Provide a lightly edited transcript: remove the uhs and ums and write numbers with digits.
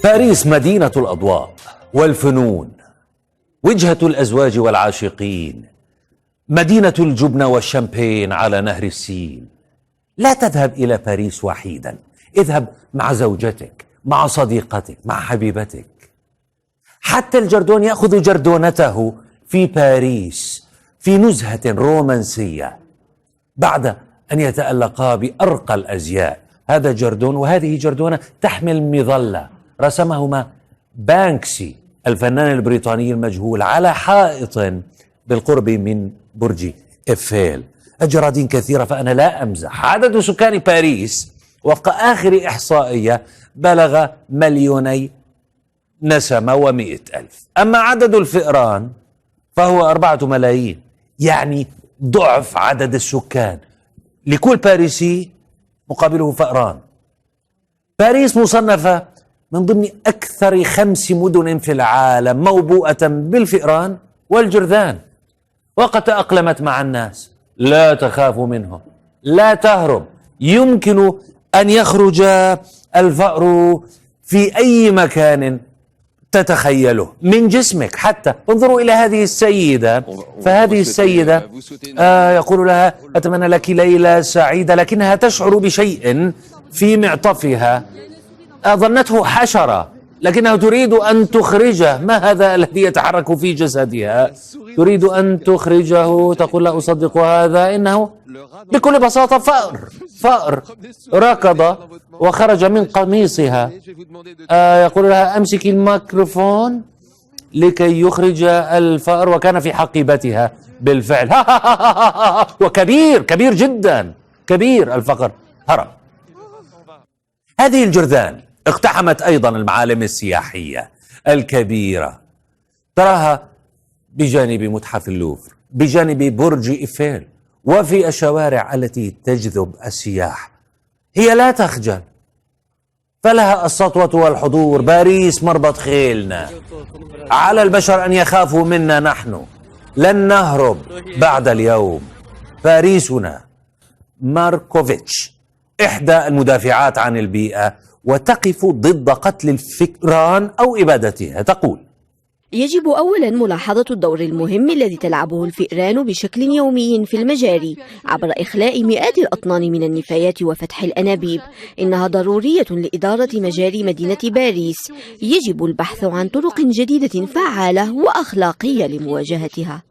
باريس مدينة الأضواء والفنون، وجهة الأزواج والعاشقين، مدينة الجبنة والشامبين على نهر السين. لا تذهب إلى باريس وحيدا، اذهب مع زوجتك، مع صديقتك، مع حبيبتك. حتى الجردون يأخذ جردونته في باريس في نزهة رومانسية بعد أن يتألقا بأرقى الأزياء. هذا جردون وهذه جردونة تحمل مظلة رسمهما بانكسي الفنان البريطاني المجهول على حائط بالقرب من برج إيفيل. الجرادين كثيرة، فأنا لا أمزح. عدد سكان باريس وفق آخر إحصائية بلغ 2,200,000 نسمة و100,000. أما عدد الفئران فهو 4,000,000، يعني ضعف عدد السكان. لكل باريسي مقابله فئران. باريس مصنفة من ضمن أكثر 5 مدن في العالم موبوءة بالفئران والجرذان، وقد تأقلمت مع الناس. لا تخاف منهم، لا تهرب. يمكن أن يخرج الفأر في أي مكان تتخيله من جسمك. حتى انظروا إلى هذه السيدة، فهذه السيدة يقول لها أتمنى لك ليلة سعيدة، لكنها تشعر بشيء في معطفها. ظنته حشرة لكنها تريد أن تخرجه. ما هذا الذي يتحرك في جسدها؟ تريد أن تخرجه. تقول لا أصدق هذا، إنه بكل بساطة فأر ركض وخرج من قميصها. يقول لها أمسك الميكروفون لكي يخرج الفأر، وكان في حقيبتها بالفعل. وكبير كبير جدا، كبير الفأر، هرب. هذه الجرذان اقتحمت أيضا المعالم السياحية الكبيرة. تراها بجانب متحف اللوفر، بجانب برج إيفيل، وفي الشوارع التي تجذب السياح. هي لا تخجل، فلها السطوة والحضور. باريس مربط خيلنا. على البشر أن يخافوا منا، نحن لن نهرب بعد اليوم. باريسنا. ماركوفيتش إحدى المدافعات عن البيئة وتقف ضد قتل الفئران أو إبادتها، تقول: يجب أولا ملاحظة الدور المهم الذي تلعبه الفئران بشكل يومي في المجاري عبر إخلاء مئات الأطنان من النفايات وفتح الأنابيب. إنها ضرورية لإدارة مجاري مدينة باريس. يجب البحث عن طرق جديدة فعالة وأخلاقية لمواجهتها.